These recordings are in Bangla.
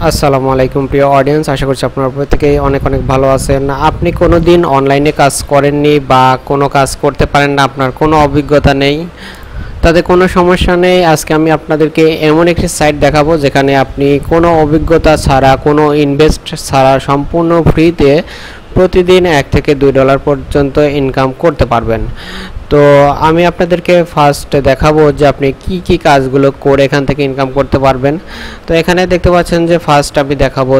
আসসালামু আলাইকুম প্রিয় অডিয়েন্স, আশা করছি আপনারা প্রত্যেকেই অনেক অনেক ভালো আছেন। আপনি কোনো দিন অনলাইনে কাজ করেননি বা কোনো কাজ করতে পারেন না, আপনার কোনো অভিজ্ঞতা নেই, তাতে কোনো সমস্যা নেই। আজকে আমি আপনাদেরকে এমন একটি সাইট দেখাবো যেখানে আপনি কোনো অভিজ্ঞতা ছাড়া, কোনো ইনভেস্ট ছাড়া সম্পূর্ণ ফ্রিতে প্রতিদিন $1 থেকে $2 পর্যন্ত ইনকাম করতে পারবেন। তো আমি আপনাদেরকে ফার্স্ট দেখাবো যে আপনি কি কাজগুলো করে এখান থেকে ইনকাম করতে পারবেন। তো এখানে দেখতে পাচ্ছেন যে ফার্স্ট আমি দেখাবো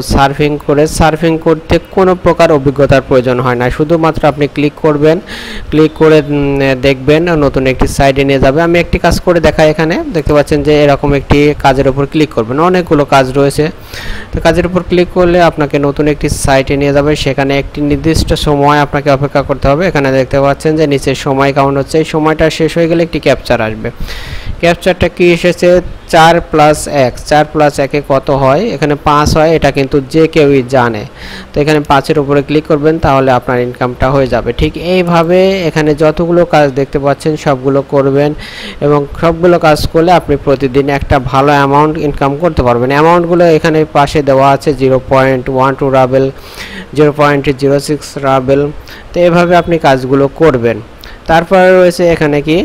সার্ফিং করতে কোনো প্রকার অভিজ্ঞতার প্রয়োজন হয় না, শুধুমাত্র আপনি ক্লিক করবেন, ক্লিক করে দেখবেন নতুন একটি সাইটে নিয়ে যাবে। আমি একটি কাজ করে দেখাই। এখানে দেখতে পাচ্ছেন যে এরকম একটি কাজের উপর ক্লিক করবেন, অনেকগুলো কাজ রয়েছে। তো কাজের উপর ক্লিক করলে আপনাকে নতুন একটি সাইটে নিয়ে যাবে, সেখানে একটি নির্দিষ্ট সময় আপনাকে অপেক্ষা করতে হবে। এখানে দেখতে পাচ্ছেন যে নিচে সময় কাউন্ট হচ্ছে, এই সময়টা শেষ হয়ে গেলে একটি ক্যাপচার আসবে। ক্যাপচারটা কি এসেছে? 4+1, 4+1 কত হয়? এখানে 5 হয়, এটা কিন্তু যে কেউই জানে। তো এখানে 5-এর উপরে ক্লিক করবেন, তাহলে আপনার ইনকামটা হয়ে যাবে। ঠিক এইভাবে এখানে যতগুলো কাজ দেখতে পাচ্ছেন সবগুলো করবেন, এবং সবগুলো কাজ করলে আপনি প্রতিদিন একটা ভালো অ্যামাউন্ট ইনকাম করতে পারবেন। অ্যামাউন্টগুলো এখানে পাশে দেওয়া আছে, 0.12 রাবেল, 0.06 রাবেল। তো এভাবে আপনি কাজগুলো করবেন। তারপরে রয়েছে এখানে কি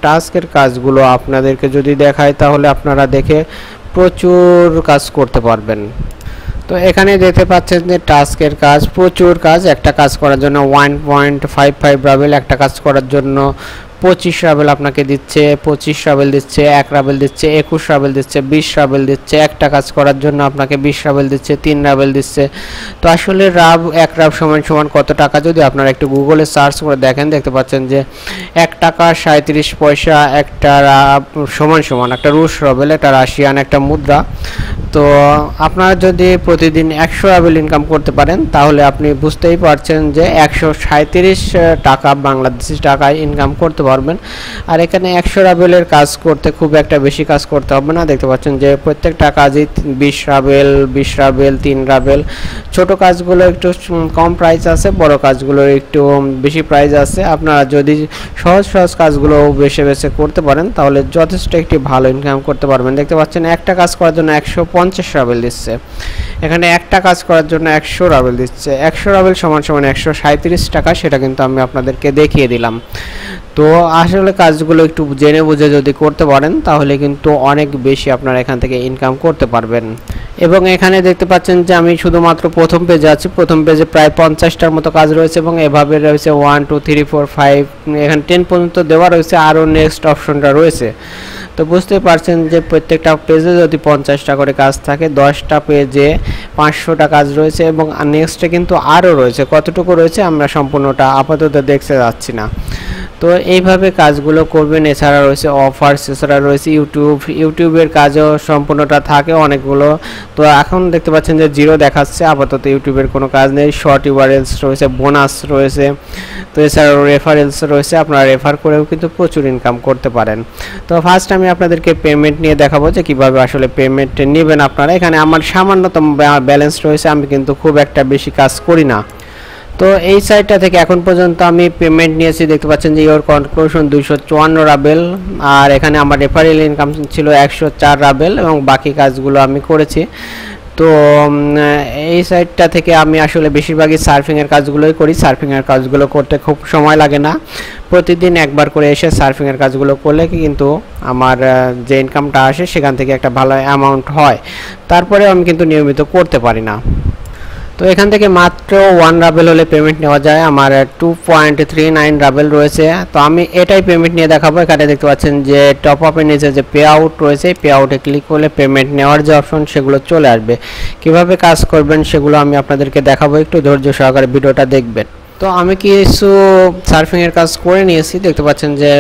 টাস্কের কাজগুলো আপনাদেরকে যদি দেখায়, তাহলে আপনারা দেখে প্রচুর কাজ করতে পারবেন। তো এখানে দেখতে পাচ্ছেন যে টাস্কের কাজ, প্রচুর কাজ। একটা কাজ করার জন্য 1.55 রাবেল, একটা কাজ করার জন্য 25 রাবেল আপনাকে দিচ্ছে, 25 রাবেল দিচ্ছে, 1 রাবেল দিচ্ছে, 21 রাবেল দিচ্ছে, 20 রাবেল দিচ্ছে। একটা কাজ করার জন্য আপনাকে 20 রাবেল দিচ্ছে, 3 রাবেল দিচ্ছে। তো আসলে 1 রাব সমান কত টাকা, যদি আপনারা একটু গুগলে সার্চ করে দেখেন, দেখতে পাচ্ছেন যে 1 টাকা 37 পয়সা একটা রাব সমান একটা রুশ রাবেল, একটা রাশিয়ান একটা মুদ্রা। তো আপনারা যদি প্রতিদিন 100 রাবেল ইনকাম করতে পারেন, তাহলে আপনি বুঝতেই পারছেন যে 137 টাকা বাংলাদেশি টাকায় ইনকাম করতে পারবেন। আর এখানে 100 রাবেলের কাজ করতে খুব একটা বেশি কাজ করতে হবে না। দেখতে পাচ্ছেন যে প্রত্যেকটা কাজই 20 রাবেল, 20 রাবেল, 3 রাবেল। ছোট কাজগুলো একটু কম প্রাইস আছে, বড় কাজগুলোর একটু বেশি প্রাইস আছে। আপনারা যদি সহজ কাজগুলো বেছে করতে পারেন, তাহলে যথেষ্ট একটি ভালো ইনকাম করতে পারবেন। দেখতে পাচ্ছেন একটা কাজ করার জন্য 150 রাবেল দিচ্ছে, এখানে একটা কাজ করার জন্য 100 রাবেল দিচ্ছে। 100 রাবেল সমান 137 টাকা, সেটা কিন্তু আমি আপনাদেরকে দেখিয়ে দিলাম। তো আসলে কাজগুলো একটু জেনে বুঝে যদি করতে পারেন, তাহলে কিন্তু অনেক বেশি আপনারা এখান থেকে ইনকাম করতে পারবেন। এবং এখানে দেখতে পাচ্ছেন যে আমি শুধুমাত্র প্রথম পেজে আছি। প্রথম পেজে প্রায় 50টার মতো কাজ রয়েছে, এবং এভাবে রয়েছে 1 2 3 4 5, এখানে 10 পর্যন্ত দেওয়া রয়েছে, আরও নেক্সট অপশনটা রয়েছে। তো বুঝতে পারছেন যে প্রত্যেকটা পেজে যদি 50টা করে কাজ থাকে, 10টা পেজে 500টা কাজ রয়েছে, এবং নেক্সটে কিন্তু আরও রয়েছে। কতটুকু রয়েছে আমরা সম্পূর্ণটা আপাতত দেখতে যাচ্ছি না। তো এইভাবে কাজগুলো করবেন। এছাড়া রয়েছে অফার্স, এছাড়া রয়েছে ইউটিউবের কাজও সম্পূর্ণটা থাকে অনেকগুলো। তো এখন দেখতে পাচ্ছেন যে 0 দেখাচ্ছে, আপাতত ইউটিউবের কোনো কাজ নেই। শর্ট ইউআরএলস রয়েছে, বোনাস রয়েছে। তো এছাড়াও রেফারেলস রয়েছে, আপনারা রেফার করেও কিন্তু প্রচুর ইনকাম করতে পারেন। তো ফার্স্ট আমি আপনাদেরকে পেমেন্ট নিয়ে দেখাবো যে কীভাবে আসলে পেমেন্ট নেবেন আপনারা। এখানে আমার সামান্যতম ব্যালেন্স রয়েছে, আমি কিন্তু খুব একটা বেশি কাজ করি না। তো এই সাইটটা থেকে এখন পর্যন্ত আমি পেমেন্ট নিয়েছি। দেখতে পাচ্ছেন যে ইওর কনক্লুশন 254 রাবেল, আর এখানে আমার রেফারেল ইনকাম ছিল 104 রাবেল, এবং বাকি কাজগুলো আমি করেছি। তো এই সাইটটা থেকে আমি আসলে বেশিরভাগই সার্ফিংয়ের কাজগুলোই করি। সার্ফিংয়ের কাজগুলো করতে খুব সময় লাগে না, প্রতিদিন একবার করে এসে সার্ফিংয়ের কাজগুলো করলে কিন্তু আমার যে ইনকামটা আসে সেখান থেকে একটা ভালো অ্যামাউন্ট হয়। তারপরে আমি কিন্তু নিয়মিত করতে পারি না। তো এখান থেকে মাত্র 1 রাবেল হলে পেমেন্ট নেওয়া যায়। আমার 2.39 রাবেল রয়েছে। তো আমি এটাই পেমেন্ট নিয়ে দেখাবো। এখানে দেখতে পাচ্ছেন যে টপ আপের নিচে যে পে আউট রয়েছে, পে আউটে ক্লিক করলে পেমেন্ট নেওয়ার যে অপশন সেগুলো চলে আসবে। কিভাবে কাজ করবেন সেগুলো আমি আপনাদেরকে দেখাবো, একটু ধৈর্য সহকারে ভিডিওটা দেখবেন। তো আমি কিছু সার্ফিংয়ের কাজ করে নিয়েছি। দেখতে পাচ্ছেন যে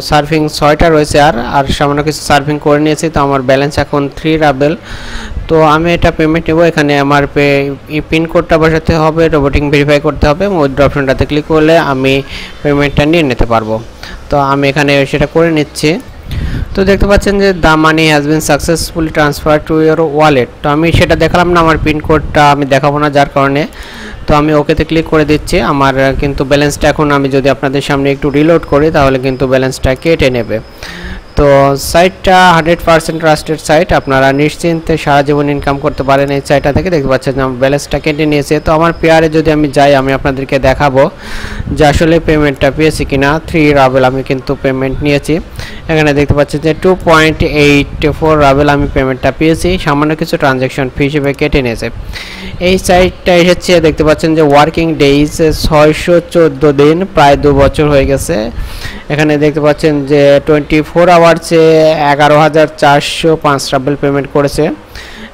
সার্ফিং 6টা রয়েছে, আর সামান্য কিছু সার্ফিং করে নিয়েছি। তো আমার ব্যালেন্স এখন 3 রাবেল। তো আমি এটা পেমেন্ট নেব। এখানে আমার পিন কোডটা বসাতে হবে, রোবোটিং ভেরিফাই করতে হবে, এবং উইথড্র অপশনটাতে ক্লিক করলে আমি পেমেন্টটা নিয়ে নিতে পারবো। তো আমি এখানে সেটা করে নিচ্ছি। তো দেখতে পাচ্ছেন যে the money has been successfully transfer to your wallet. তো আমি সেটা দেখালাম না, আমার পিন কোডটা আমি দেখাবো না, যার কারণে তো আমি ওকেতে ক্লিক করে দিচ্ছি। আমার কিন্তু ব্যালেন্সটা এখন আমি যদি আপনাদের সামনে একটু রিলোড করি, তাহলে কিন্তু ব্যালেন্সটা কেটে নেবে। তো সাইটটা 100% ট্রাস্টেড সাইট, আপনারা নিশ্চিন্তে সারা জীবন ইনকাম করতে পারেন এই সাইটটা থেকে। দেখতে পাচ্ছেন আমার ব্যালেন্সটা কেটে নিয়েছে। তো আমার পেয়ারে যদি আমি যাই, আমি আপনাদেরকে দেখাবো যে আসলে পেমেন্টটা পেয়েছি কিনা। 3 রাবেল আমি কিন্তু পেমেন্ট নিয়েছি। এখানে দেখতে পাচ্ছেন যে 2.84 রাবেল আমি পেমেন্টটা পেয়েছি, সামান্য কিছু ট্রানজ্যাকশন ফি হিসেবে কেটে নিয়েছে। এই সাইটটা এসেছে দেখতে পাচ্ছেন যে ওয়ার্কিং ডেইজ 614 দিন, প্রায় 2 বছর হয়ে গেছে। এখানে দেখতে পাচ্ছেন যে 24 আওয়ার্সে 11,405 রাবেল পেমেন্ট করেছে।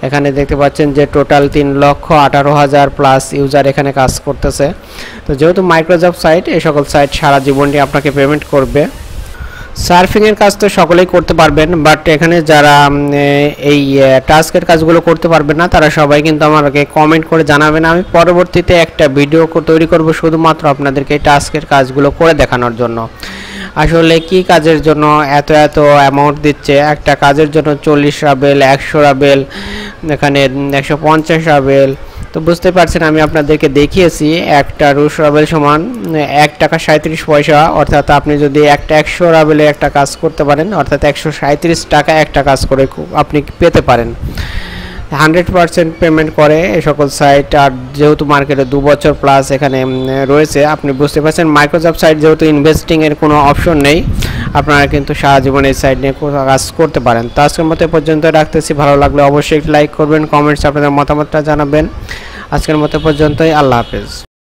এখানে দেখতে পাচ্ছেন যে টোটাল 3,18,000 প্লাস ইউজার এখানে কাজ করতেছে। তো যেহেতু মাইক্রোসফট সাইট, এই সকল সাইট সারা জীবনটি আপনাকে পেমেন্ট করবে। সার্ফিংয়ের কাজ তো সকলেই করতে পারবেন, বাট এখানে যারা এই টাস্কের কাজগুলো করতে পারবেন না, তারা সবাই কিন্তু আমাকে কমেন্ট করে জানাবেন। আমি পরবর্তীতে একটা ভিডিও তৈরি করব শুধুমাত্র আপনাদেরকে এই টাস্কের কাজগুলো করে দেখানোর জন্য। আসলে কি কাজের জন্য এত অ্যামাউন্ট দিচ্ছে, একটা কাজের জন্য 40 রাবেল, 100 রাবেল, এখানে 150 রাবেল। তো বুঝতে পারছেন, আমি আপনাদেরকে দেখিয়েছি একটা রুশ রাবেল সমান 1 টাকা 37 পয়সা, অর্থাৎ আপনি যদি একটা 100 রাবেলে একটা কাজ করতে পারেন, অর্থাৎ 137 টাকা একটা কাজ করে আপনি পেতে পারেন। 100% পেমেন্ট করে এই সকল সাইট। আর যেহেতু মার্কেটে 2 বছর প্লাস এখানে রয়েছে, আপনি বুঝতে পারছেন মাইক্রোসফট সাইট যেহেতু ইনভেস্টিংয়ের কোনো অপশন নেই, আপনারা কিন্তু সারা জীবন এই সাইট নিয়ে কাজ করতে পারেন। তো আজকের মতো পর্যন্ত রাখতেছি। ভালো লাগলে অবশ্যই লাইক করবেন, কমেন্টস আপনাদের মতামতটা জানাবেন। আজকের মতো পর্যন্তই, আল্লাহ হাফেজ।